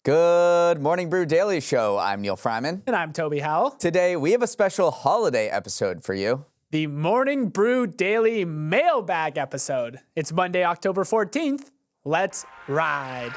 Good morning, Brew Daily Show. I'm Neal Fryman. And I'm Toby Howell. Today, we have a special holiday episode for you. The Morning Brew Daily Mailbag episode. It's Monday, October 14th. Let's ride.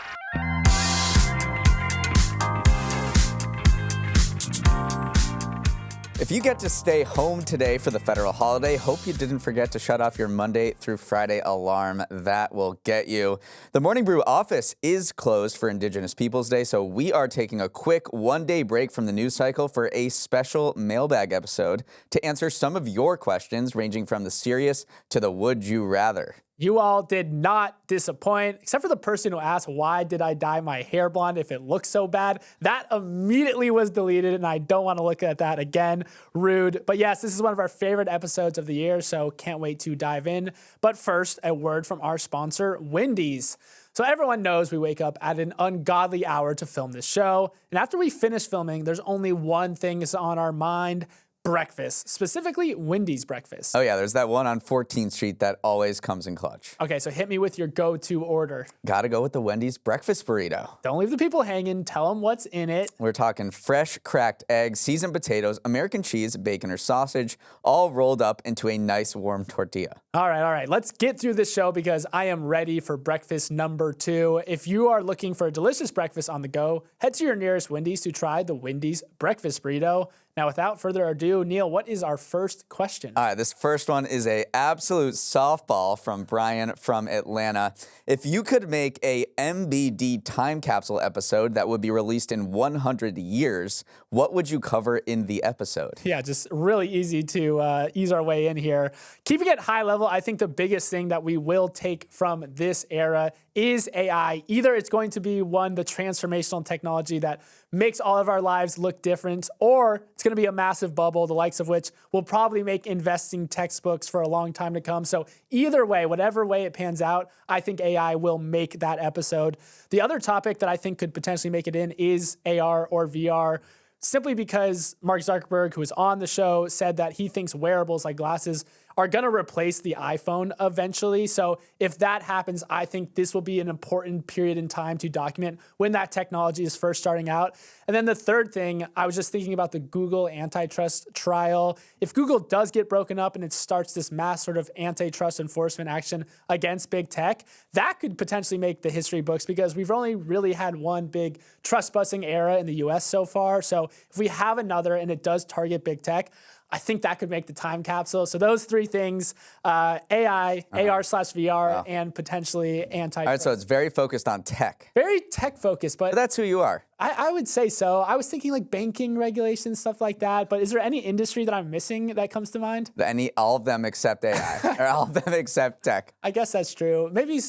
If you get to stay home today for the federal holiday, hope you didn't forget to shut off your Monday through Friday alarm. That will get you. The Morning Brew office is closed for Indigenous Peoples Day, so we are taking a quick one-day break from the news cycle for a special mailbag episode to answer some of your questions, ranging from the serious to the would you rather. You all did not disappoint, except for the person who asked, why did I dye my hair blonde if it looks so bad? That immediately was deleted, and I don't want to look at that again. Rude. But yes, this is one of our favorite episodes of the year, so can't wait to dive in. But first, a word from our sponsor, Wendy's. So everyone knows we wake up at an ungodly hour to film this show, and after we finish filming, there's only one thing that's on our mind: breakfast, specifically Wendy's breakfast. Oh yeah, there's that one on 14th Street that always comes in clutch. Okay, so hit me with your go-to order. Gotta go with the Wendy's breakfast burrito. Don't leave the people hanging. Tell them what's in it. We're talking fresh cracked eggs, seasoned potatoes, American cheese, bacon or sausage, all rolled up into a nice warm tortilla. All right. Let's get through this show because I am ready for breakfast number 2. If you are looking for a delicious breakfast on the go, head to your nearest Wendy's to try the Wendy's breakfast burrito. Now, without further ado, Neal, what is our first question? All right, this first one is a absolute softball from Brian from Atlanta. If you could make a MBD time capsule episode that would be released in 100 years, what would you cover in the episode? Yeah, just really easy to ease our way in here. Keeping it high level, I think the biggest thing that we will take from this era is AI. Either it's going to be the transformational technology that makes all of our lives look different, or it's going to be a massive bubble, the likes of which will probably make investing textbooks for a long time to come. So either way, whatever way it pans out, I think AI will make that episode. The other topic that I think could potentially make it in is AR or VR, simply because Mark Zuckerberg, who was on the show, said that he thinks wearables like glasses are going to replace the iPhone eventually. So if that happens, I think this will be an important period in time to document when that technology is first starting out. And then the third thing, I was just thinking about the Google antitrust trial. If Google does get broken up and it starts this mass sort of antitrust enforcement action against big tech, that could potentially make the history books because we've only really had one big trust-busting era in the US so far. So if we have another and it does target big tech, I think that could make the time capsule. So those three things, AI, AR/VR, and potentially antitrust. All right, so it's very focused on tech. Very tech focused, but that's who you are. I would say so. I was thinking like banking regulations, stuff like that. But is there any industry that I'm missing that comes to mind? All of them except AI, or all of them except tech. I guess that's true. Maybe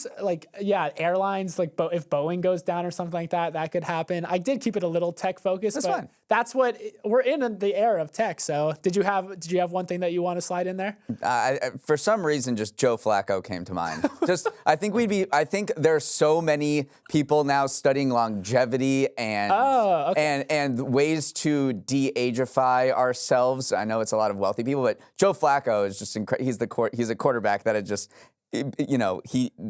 airlines, like if Boeing goes down or something like that, that could happen. I did keep it a little tech focused. That's fine. That's what we're in the era of tech. So did you have one thing that you want to slide in there? For some reason, just Joe Flacco came to mind. I think there are so many people now studying longevity and ways to de-ageify ourselves. I know it's a lot of wealthy people, but Joe Flacco is just incredible. He's a quarterback that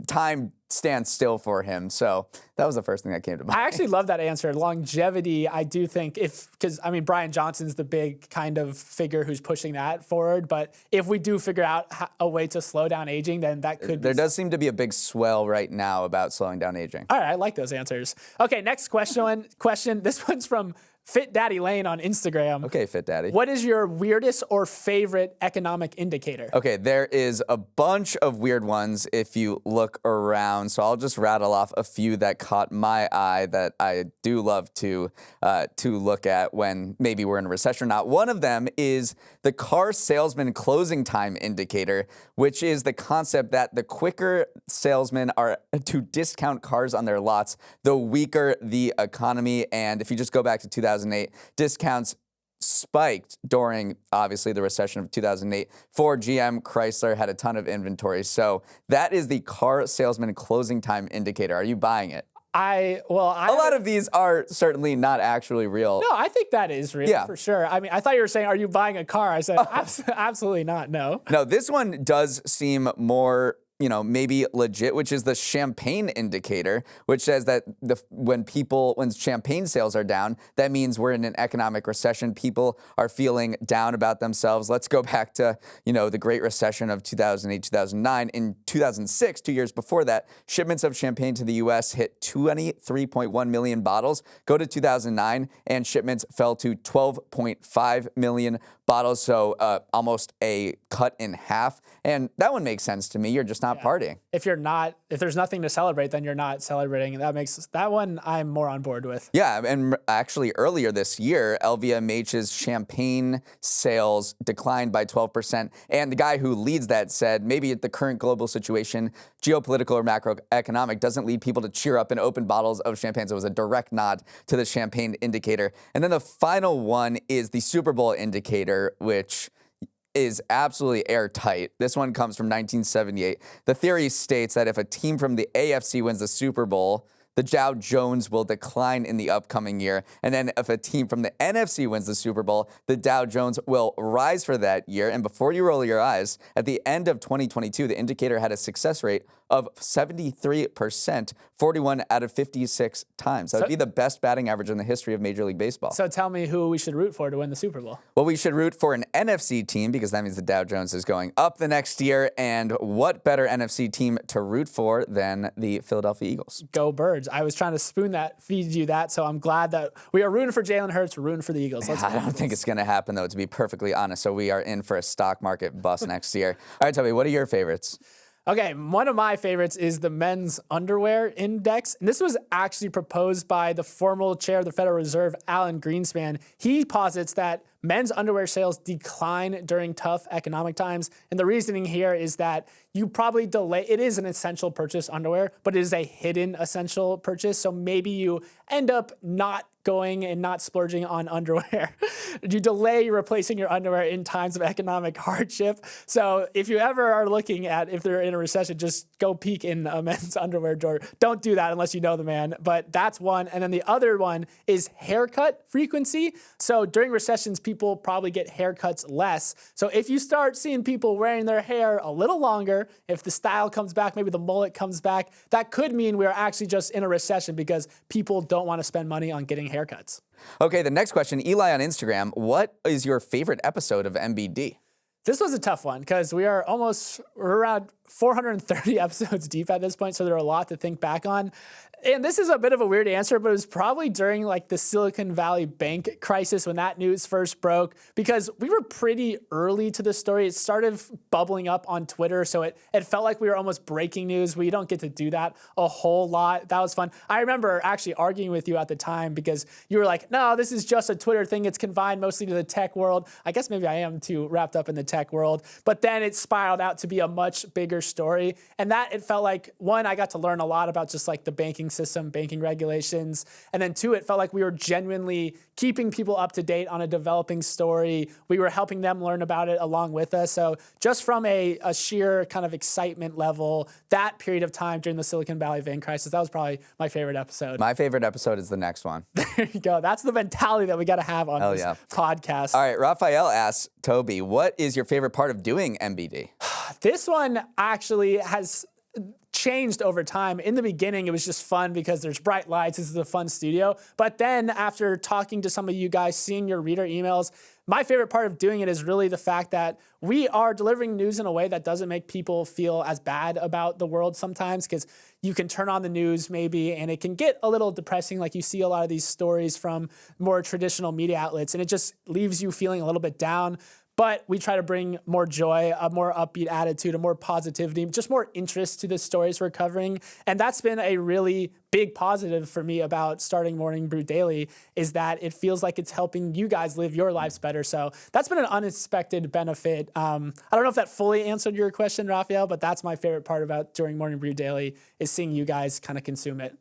time stands still for him. So that was the first thing that came to mind. I actually love that answer. Longevity, I do think because Brian Johnson's the big kind of figure who's pushing that forward. But if we do figure out a way to slow down aging, then that could There does seem to be a big swell right now about slowing down aging. All right, I like those answers. Okay, next question. This one's from Fit Daddy Lane on Instagram. Okay, Fit Daddy. What is your weirdest or favorite economic indicator? Okay, there is a bunch of weird ones if you look around. So I'll just rattle off a few that caught my eye that I do love to look at when maybe we're in a recession or not. One of them is the car salesman closing time indicator, which is the concept that the quicker salesmen are to discount cars on their lots, the weaker the economy. And if you just go back to 2008, discounts spiked during, obviously, the recession of 2008. Ford, GM, Chrysler had a ton of inventory. So that is the car salesman closing time indicator. Are you buying it? A lot of these are certainly not actually real. No, I think that is real for sure. I mean, I thought you were saying, are you buying a car? I said, absolutely not, no. No, this one does seem more maybe legit, which is the champagne indicator, which says that when champagne sales are down, that means we're in an economic recession. People are feeling down about themselves. Let's go back to, the Great Recession of 2008, 2009. In 2006, 2 years before that, shipments of champagne to the U.S. hit 23.1 million bottles. Go to 2009, and shipments fell to 12.5 million bottles, so almost a cut in half. And that one makes sense to me. You're just not partying. If there's nothing to celebrate, then you're not celebrating. That one I'm more on board with. Yeah, and actually earlier this year, LVMH's champagne sales declined by 12%. And the guy who leads that said, maybe at the current global situation, geopolitical or macroeconomic, doesn't lead people to cheer up and open bottles of champagne. So it was a direct nod to the champagne indicator. And then the final one is the Super Bowl indicator, which is absolutely airtight. This one comes from 1978. The theory states that if a team from the AFC wins the Super Bowl, the Dow Jones will decline in the upcoming year. And then if a team from the NFC wins the Super Bowl, the Dow Jones will rise for that year. And before you roll your eyes, at the end of 2022, the indicator had a success rate of 73%, 41 out of 56 times. That would be the best batting average in the history of Major League Baseball. So tell me who we should root for to win the Super Bowl. Well, we should root for an NFC team because that means the Dow Jones is going up the next year. And what better NFC team to root for than the Philadelphia Eagles? Go Birds. I was trying to feed you that, so I'm glad that we are rooting for Jalen Hurts, we're rooting for the Eagles. I don't think it's going to happen, though, to be perfectly honest. So we are in for a stock market bust next year. All right, Toby, what are your favorites? Okay, one of my favorites is the men's underwear index. And this was actually proposed by the former chair of the Federal Reserve, Alan Greenspan. He posits that men's underwear sales decline during tough economic times. And the reasoning here is that you probably delay, it is an essential purchase, underwear, but it is a hidden essential purchase. So maybe you end up not going and not splurging on underwear. You delay replacing your underwear in times of economic hardship. So if you ever are looking at, if they're in a recession, just go peek in a men's underwear drawer. Don't do that unless you know the man, but that's one. And then the other one is haircut frequency. So during recessions, people probably get haircuts less. So if you start seeing people wearing their hair a little longer, if the style comes back, maybe the mullet comes back, that could mean we're actually just in a recession because people don't want to spend money on getting haircuts. Okay, the next question, Eli on Instagram, what is your favorite episode of MBD? This was a tough one because we're around 430 episodes deep at this point, so there are a lot to think back on. And this is a bit of a weird answer, but it was probably during like the Silicon Valley Bank crisis when that news first broke, because we were pretty early to the story. It started bubbling up on Twitter, so it felt like we were almost breaking news. We don't get to do that a whole lot. That was fun. I remember actually arguing with you at the time because you were like, no, this is just a Twitter thing. It's confined mostly to the tech world. I guess maybe I am too wrapped up in the tech world. But then it spiraled out to be a much bigger story. And that it felt like, one, I got to learn a lot about just like the banking system, banking regulations. And then two, it felt like we were genuinely keeping people up to date on a developing story. We were helping them learn about it along with us. So just from a sheer kind of excitement level, that period of time during the Silicon Valley Bank crisis, that was probably my favorite episode. My favorite episode is the next one. There you go. That's the mentality that we got to have on this podcast. All right, Raphael asks, Toby, what is your favorite part of doing MBD? This one actually has changed over time. In the beginning, it was just fun because there's bright lights. This is a fun studio. But then after talking to some of you guys, seeing your reader emails, my favorite part of doing it is really the fact that we are delivering news in a way that doesn't make people feel as bad about the world sometimes, because you can turn on the news maybe and it can get a little depressing. Like you see a lot of these stories from more traditional media outlets and it just leaves you feeling a little bit down. But we try to bring more joy, a more upbeat attitude, a more positivity, just more interest to the stories we're covering. And that's been a really big positive for me about starting Morning Brew Daily, is that it feels like it's helping you guys live your lives better. So that's been an unexpected benefit. I don't know if that fully answered your question, Raphael, but that's my favorite part about doing Morning Brew Daily, is seeing you guys kind of consume it.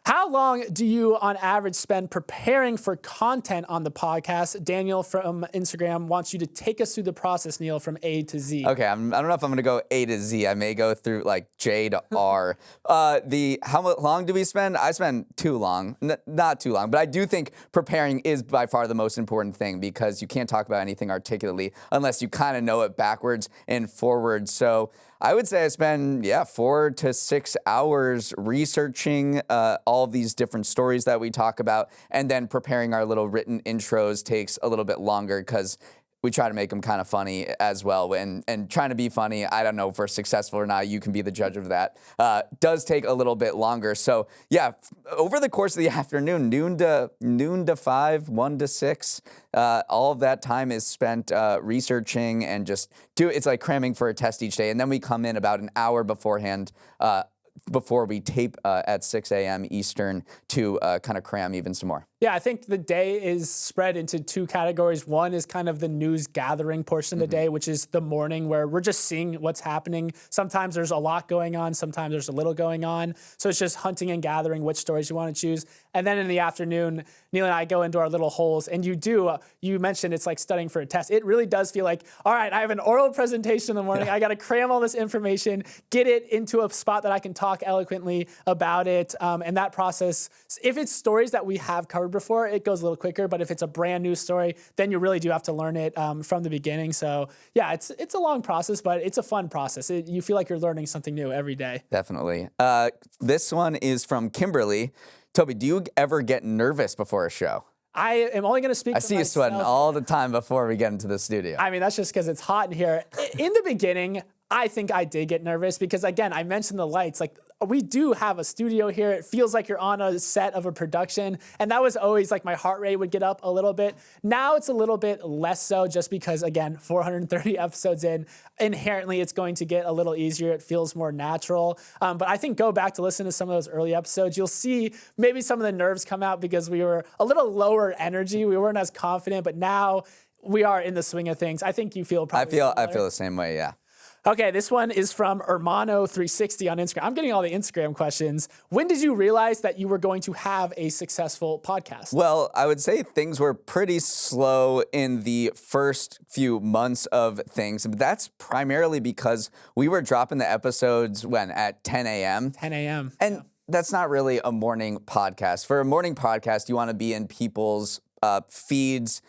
How long do you, on average, spend preparing for content on the podcast? Daniel from Instagram wants you to take us through the process, Neal, from A to Z. Okay, I don't know if I'm going to go A to Z. I may go through like J to R. How long do we spend? I spend too long. Not too long, but I do think preparing is by far the most important thing, because you can't talk about anything articulately unless you kind of know it backwards and forwards. So I would say I spend, 4 to 6 hours researching all of these different stories that we talk about, and then preparing our little written intros takes a little bit longer because we try to make them kind of funny as well. And trying to be funny, I don't know if we're successful or not. You can be the judge of that. Does take a little bit longer. So yeah, over the course of the afternoon, noon to 5, 1 to 6, all of that time is spent researching and it's like cramming for a test each day. And then we come in about an hour beforehand, before we tape at 6 a.m. Eastern to kind of cram even some more. Yeah, I think the day is spread into two categories. One is kind of the news gathering portion of the day, which is the morning where we're just seeing what's happening. Sometimes there's a lot going on. Sometimes there's a little going on. So it's just hunting and gathering which stories you want to choose. And then in the afternoon, Neal and I go into our little holes. And you mentioned it's like studying for a test. It really does feel like, all right, I have an oral presentation in the morning. I got to cram all this information, get it into a spot that I can talk eloquently about it. And that process, if it's stories that we have covered before, it goes a little quicker. But if it's a brand new story, then you really do have to learn it from the beginning. So yeah, it's a long process, but it's a fun process. You feel like you're learning something new every day. Definitely. This one is from Kimberly. Toby, do you ever get nervous before a show? I am only going to speak. I see you sweating all the time before we get into the studio. I mean, that's just because it's hot in here. In the beginning, I think I did get nervous because, again, I mentioned the lights. Like, we do have a studio here. It feels like you're on a set of a production. And that was always like my heart rate would get up a little bit. Now it's a little bit less so just because, again, 430 episodes in, inherently it's going to get a little easier. It feels more natural. But I think go back to listen to some of those early episodes. You'll see maybe some of the nerves come out because we were a little lower energy. We weren't as confident, but now we are in the swing of things. I think you feel probably I feel the same way, yeah. Okay, this one is from Hermano360 on Instagram. I'm getting all the Instagram questions. When did you realize that you were going to have a successful podcast? Well, I would say things were pretty slow in the first few months of things. That's primarily because we were dropping the episodes at 10 a.m. 10 a.m. And that's not really a morning podcast. For a morning podcast, you want to be in people's feeds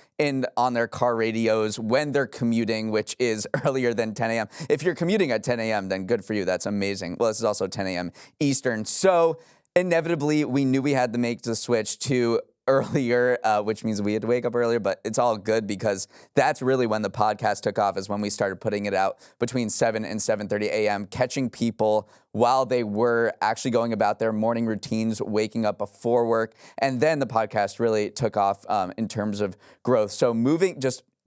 on their car radios when they're commuting, which is earlier than 10 a.m. If you're commuting at 10 a.m., then good for you. That's amazing. Well, this is also 10 a.m. Eastern. So inevitably, we knew we had to make the switch to earlier, which means we had to wake up earlier, but it's all good because that's really when the podcast took off, is when we started putting it out between 7 and 7:30 a.m., catching people while they were actually going about their morning routines, waking up before work. And then the podcast really took off in terms of growth. So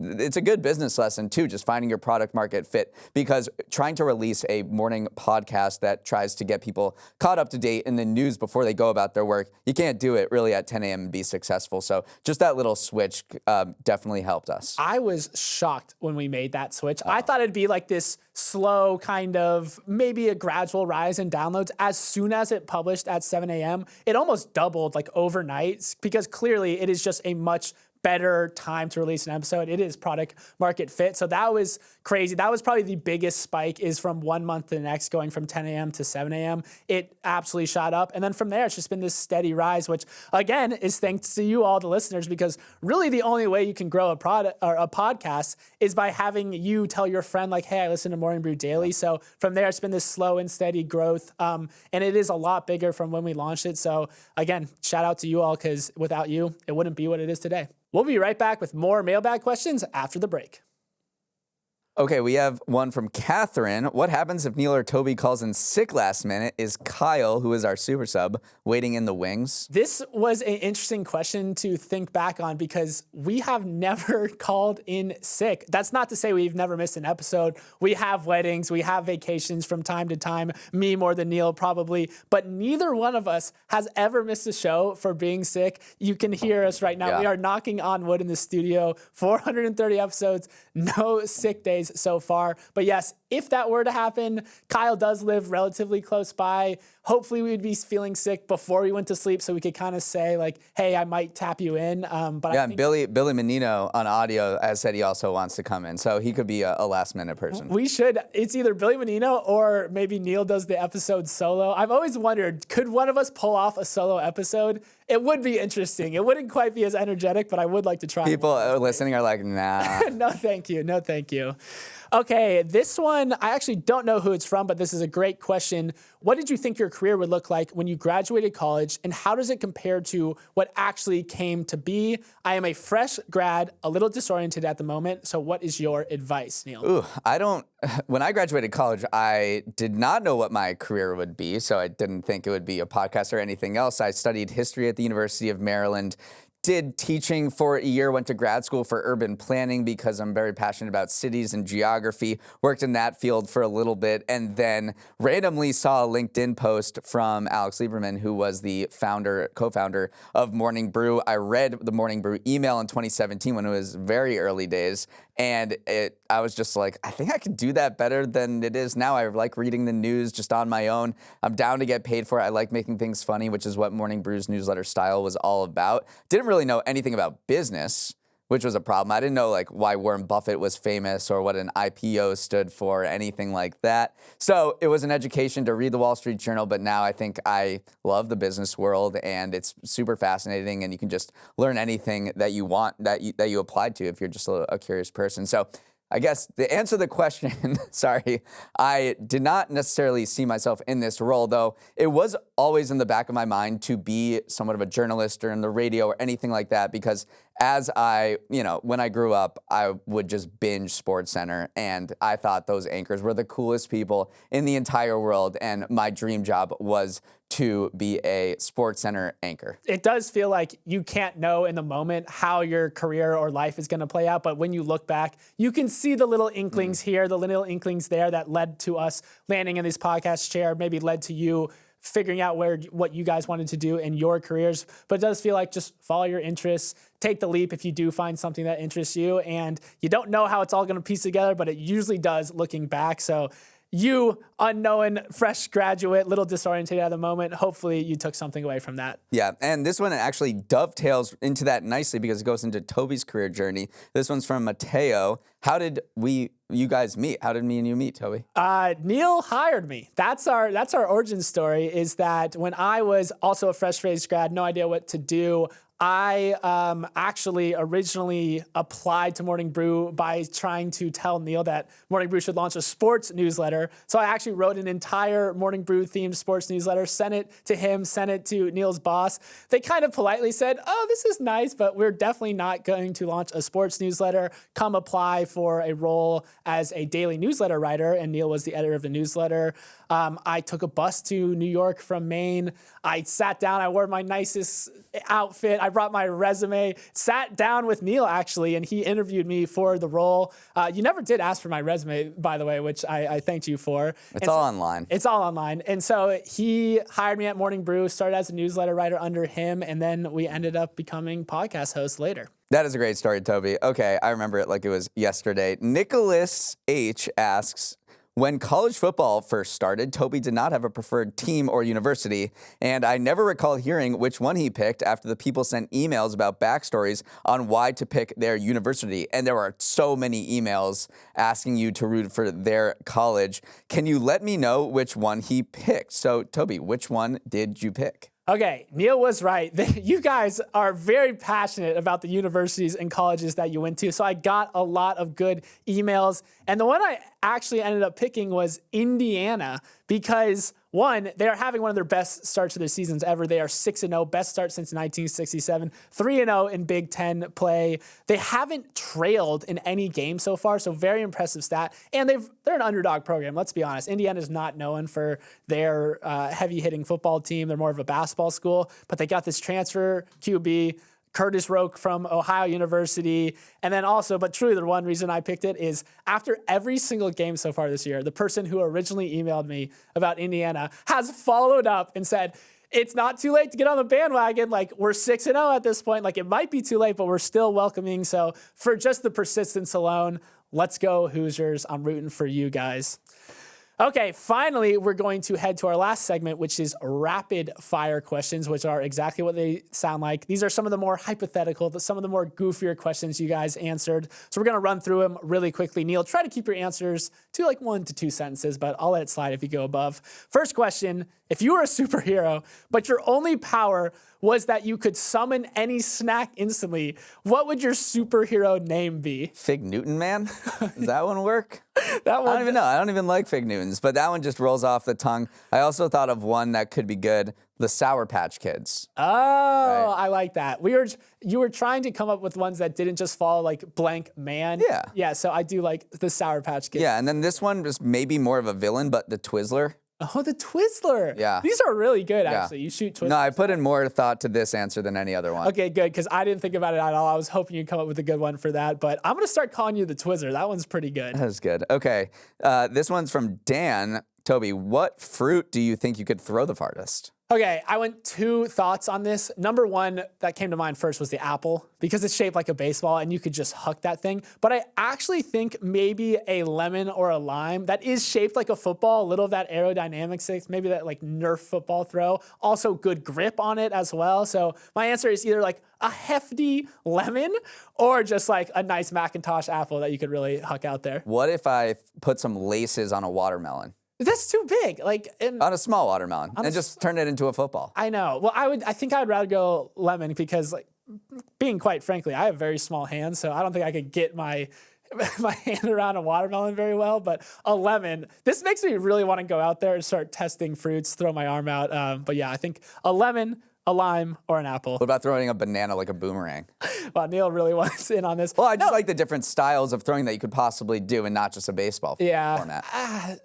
it's a good business lesson too, just finding your product market fit, because trying to release a morning podcast that tries to get people caught up to date in the news before they go about their work, you can't do it really at 10 a.m. and be successful. So just that little switch definitely helped us. I was shocked when we made that switch. I thought it'd be like this slow kind of, maybe a gradual rise in downloads. As soon as it published at 7 a.m., it almost doubled like overnight, because clearly it is just a much better time to release an episode. It is product market fit. So that was crazy. That was probably the biggest spike, is from 1 month to the next, going from 10 a.m. to 7 a.m. It absolutely shot up. And then from there, it's just been this steady rise, which again is thanks to you all, the listeners, because really the only way you can grow a product or a podcast is by having you tell your friend, like, hey, I listen to Morning Brew daily. So from there, it's been this slow and steady growth. And it is a lot bigger from when we launched it. So again, shout out to you all, because without you, it wouldn't be what it is today. We'll be right back with more mailbag questions after the break. Okay, we have one from Catherine. What happens if Neal or Toby calls in sick last minute? Is Kyle, who is our super sub, waiting in the wings? This was an interesting question to think back on, because we have never called in sick. That's not to say we've never missed an episode. We have weddings, we have vacations from time to time, me more than Neal probably, but neither one of us has ever missed a show for being sick. You can hear us right now. Yeah. We are knocking on wood in the studio. 430 episodes, no sick days so far. But yes, if that were to happen, Kyle does live relatively close by. Hopefully we would be feeling sick before we went to sleep, so we could kind of say like, hey, I might tap you in. But yeah, I think Billy Menino on audio has said he also wants to come in, so he could be a last minute person. We should. It's either Billy Menino or maybe Neal does the episode solo. I've always wondered, could one of us pull off a solo episode? It would be interesting. It wouldn't quite be as energetic, but I would like to try. People listening are like, nah. No, thank you. No, thank you. Okay, this one, I actually don't know who it's from, but this is a great question. What did you think your career would look like when you graduated college, and how does it compare to what actually came to be? I am a fresh grad, a little disoriented at the moment, so what is your advice, Neal? Ooh, when I graduated college, I did not know what my career would be, so I didn't think it would be a podcast or anything else. I studied history at the University of Maryland, did teaching for a year, went to grad school for urban planning because I'm very passionate about cities and geography, worked in that field for a little bit, and then randomly saw a LinkedIn post from Alex Lieberman, who was the co-founder of Morning Brew. I read the Morning Brew email in 2017 when it was very early days, and I was just like, I think I could do that better than it is now. I like reading the news just on my own. I'm down to get paid for it. I like making things funny, which is what Morning Brew's newsletter style was all about. Didn't really know anything about business, which was a problem. I didn't know like why Warren Buffett was famous or what an IPO stood for, anything like that. So it was an education to read the Wall Street Journal, but now I think I love the business world and it's super fascinating, and you can just learn anything that you want, that you applied to if you're just a curious person. So I guess to answer the question, sorry, I did not necessarily see myself in this role, though it was always in the back of my mind to be somewhat of a journalist or in the radio or anything like that, because when I grew up, I would just binge SportsCenter, and I thought those anchors were the coolest people in the entire world, and my dream job was to be a SportsCenter anchor. It does feel like you can't know in the moment how your career or life is going to play out, but when you look back, you can see the little inklings here, the little inklings there that led to us landing in this podcast chair, maybe led to you figuring out what you guys wanted to do in your careers. But it does feel like just follow your interests, take the leap if you do find something that interests you, and you don't know how it's all going to piece together, but it usually does looking back. So you, unknown, fresh graduate, little disoriented at the moment, hopefully you took something away from that. Yeah, and this one actually dovetails into that nicely because it goes into Toby's career journey. This one's from Mateo. How did you guys meet? How did me and you meet, Toby? Neal hired me. That's our origin story, is that when I was also a fresh-faced grad, no idea what to do, I actually originally applied to Morning Brew by trying to tell Neal that Morning Brew should launch a sports newsletter. So I actually wrote an entire Morning Brew themed sports newsletter, sent it to him, sent it to Neal's boss. They kind of politely said, oh, this is nice, but we're definitely not going to launch a sports newsletter. Come apply for a role as a daily newsletter writer. And Neal was the editor of the newsletter. I took a bus to New York from Maine. I sat down, I wore my nicest outfit. I brought my resume, sat down with Neal actually, and he interviewed me for the role. You never did ask for my resume, by the way, which I thanked you for. It's all online. It's all online. And so he hired me at Morning Brew, started as a newsletter writer under him, and then we ended up becoming podcast hosts later. That is a great story, Toby. Okay, I remember it like it was yesterday. Nicholas H. asks, when college football first started, Toby did not have a preferred team or university, and I never recall hearing which one he picked after the people sent emails about backstories on why to pick their university. And there were so many emails asking you to root for their college. Can you let me know which one he picked? So, Toby, which one did you pick? Okay, Neal was right. You guys are very passionate about the universities and colleges that you went to, so I got a lot of good emails. And the one I actually ended up picking was Indiana because, one, they are having one of their best starts of their seasons ever. They are 6-0, best start since 1967, 3-0 in Big Ten play. They haven't trailed in any game so far, so very impressive stat. And they're an underdog program, let's be honest. Indiana's not known for their heavy-hitting football team. They're more of a basketball school, but they got this transfer QB, Curtis Roke from Ohio University. And then also, but truly the one reason I picked it is after every single game so far this year, the person who originally emailed me about Indiana has followed up and said, it's not too late to get on the bandwagon. Like, we're 6-0 at this point. Like, it might be too late, but we're still welcoming. So for just the persistence alone, let's go Hoosiers. I'm rooting for you guys. Okay, finally, we're going to head to our last segment, which is rapid fire questions, which are exactly what they sound like. These are some of the more hypothetical, some of the more goofier questions you guys answered. So we're going to run through them really quickly. Neal, try to keep your answers to like 1 to 2 sentences, but I'll let it slide if you go above. First question if you were a superhero, but your only power was that you could summon any snack instantly, what would your superhero name be? Fig Newton Man? Does that one work? That one, I don't even know. I don't even like Fig Newtons, but that one just rolls off the tongue. I also thought of one that could be good, the Sour Patch Kids. Oh, right. I like that. You were trying to come up with ones that didn't just follow like blank man. Yeah. Yeah, so I do like the Sour Patch Kids. Yeah, and then this one was maybe more of a villain, but the Twizzler. Oh, the Twizzler. Yeah. These are really good, actually. You shoot Twizzlers. No, I put in more thought to this answer than any other one. Okay, good, because I didn't think about it at all. I was hoping you'd come up with a good one for that, but I'm going to start calling you the Twizzler. That one's pretty good. That was good. Okay, this one's from Dan. Toby, what fruit do you think you could throw the farthest? Okay, I went 2 thoughts on this. Number one that came to mind first was the apple, because it's shaped like a baseball and you could just huck that thing. But I actually think maybe a lemon or a lime that is shaped like a football, a little of that aerodynamics, maybe that like Nerf football throw. Also good grip on it as well. So my answer is either like a hefty lemon or just like a nice Macintosh apple that you could really huck out there. What if I put some laces on a watermelon? That's too big. Like on a small watermelon and just turn it into a football. I know. Well, I think I'd rather go lemon because, like, being quite frankly, I have very small hands, so I don't think I could get my hand around a watermelon very well. But a lemon, this makes me really want to go out there and start testing fruits, throw my arm out. But yeah, I think a lemon, a lime, or an apple. What about throwing a banana like a boomerang? Wow, Neal really wants in on this. Well, I just like the different styles of throwing that you could possibly do and not just a baseball format.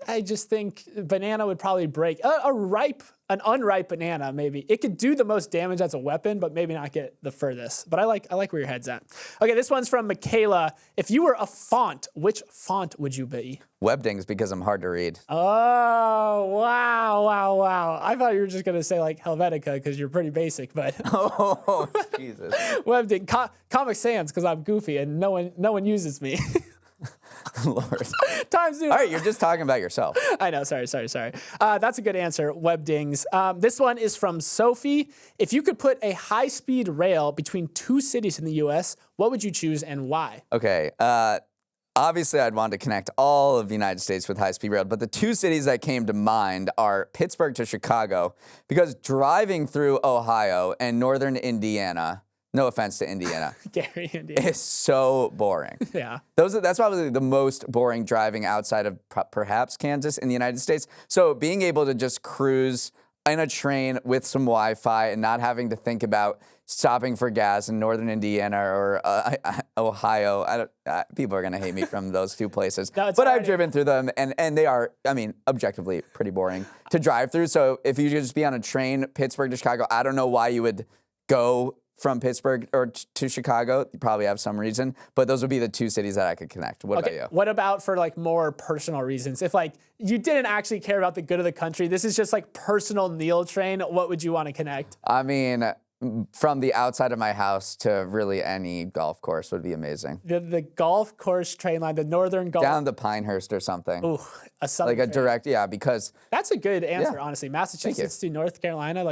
I just think banana would probably break. An unripe banana, maybe. It could do the most damage as a weapon, but maybe not get the furthest. But I like where your head's at. Okay, this one's from Michaela. If you were a font, which font would you be? Webdings, because I'm hard to read. Oh, wow. I thought you were just going to say like Helvetica because you're pretty basic, but Oh, Jesus. Webding, Comic Sans because I'm goofy and no one uses me. Lord. Times New. All right, you're just talking about yourself. I know. Sorry. That's a good answer. Webdings. This one is from Sophie. If you could put a high-speed rail between 2 cities in the U.S., what would you choose and why? Okay. Obviously, I'd want to connect all of the United States with high-speed rail, but the 2 cities that came to mind are Pittsburgh to Chicago, because driving through Ohio and northern Indiana, no offense to Indiana, Gary, Indiana, is so boring. Yeah. That's probably the most boring driving outside of perhaps Kansas in the United States. So being able to just cruise in a train with some Wi-Fi and not having to think about stopping for gas in northern Indiana or Ohio. People are going to hate me from those 2 places. No, but I've driven through them, and they are, objectively pretty boring to drive through. So if you could just be on a train, Pittsburgh to Chicago, I don't know why you would go from Pittsburgh or to Chicago. You probably have some reason, but those would be the 2 cities that I could connect. What about you? What about for like more personal reasons? If like you didn't actually care about the good of the country, this is just like personal Neal train, what would you want to connect? From the outside of my house to really any golf course would be amazing. The golf course train line, the northern golf. Down to Pinehurst or something. Ooh, a southern like a train. direct, because. That's a good answer, honestly. Massachusetts to North Carolina,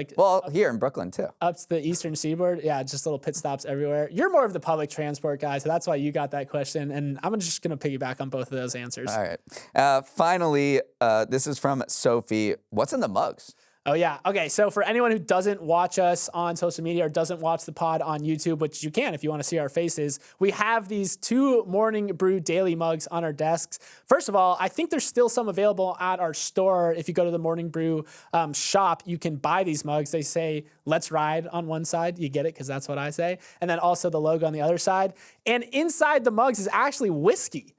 Here in Brooklyn too. Up to the eastern seaboard, just little pit stops everywhere. You're more of the public transport guy, so that's why you got that question. And I'm just gonna piggyback on both of those answers. All right. Finally, this is from Sophie. What's in the mugs? Oh, yeah. Okay, so for anyone who doesn't watch us on social media or doesn't watch the pod on YouTube, which you can if you want to see our faces, we have these 2 Morning Brew daily mugs on our desks. First of all, I think there's still some available at our store. If you go to the Morning Brew shop, you can buy these mugs. They say, "Let's ride" on one side. You get it because that's what I say. And then also the logo on the other side. And inside the mugs is actually whiskey.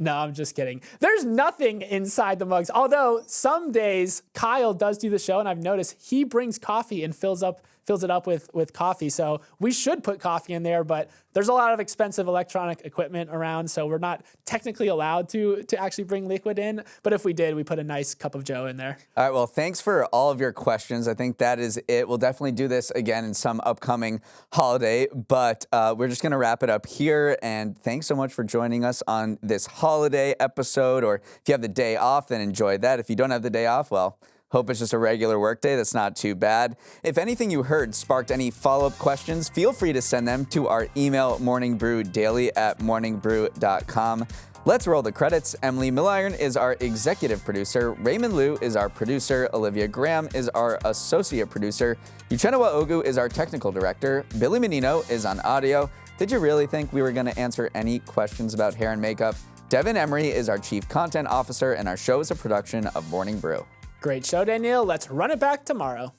No, I'm just kidding. There's nothing inside the mugs. Although some days Kyle does do the show, and I've noticed he brings coffee and fills it up with coffee. So we should put coffee in there, but there's a lot of expensive electronic equipment around, so we're not technically allowed to actually bring liquid in. But if we did, we put a nice cup of Joe in there. All right, well, thanks for all of your questions. I think that is it. We'll definitely do this again in some upcoming holiday, but we're just going to wrap it up here. And thanks so much for joining us on this holiday episode. Or if you have the day off, then enjoy that. If you don't have the day off, well, hope it's just a regular workday. That's not too bad. If anything you heard sparked any follow-up questions, feel free to send them to our email, morningbrewdaily@morningbrew.com. Let's roll the credits. Emily Milliron is our executive producer. Raymond Liu is our producer. Olivia Graham is our associate producer. Uchenna Ogu is our technical director. Billy Menino is on audio. Did you really think we were going to answer any questions about hair and makeup? Devin Emery is our chief content officer, and our show is a production of Morning Brew. Great show, Daniel. Let's run it back tomorrow.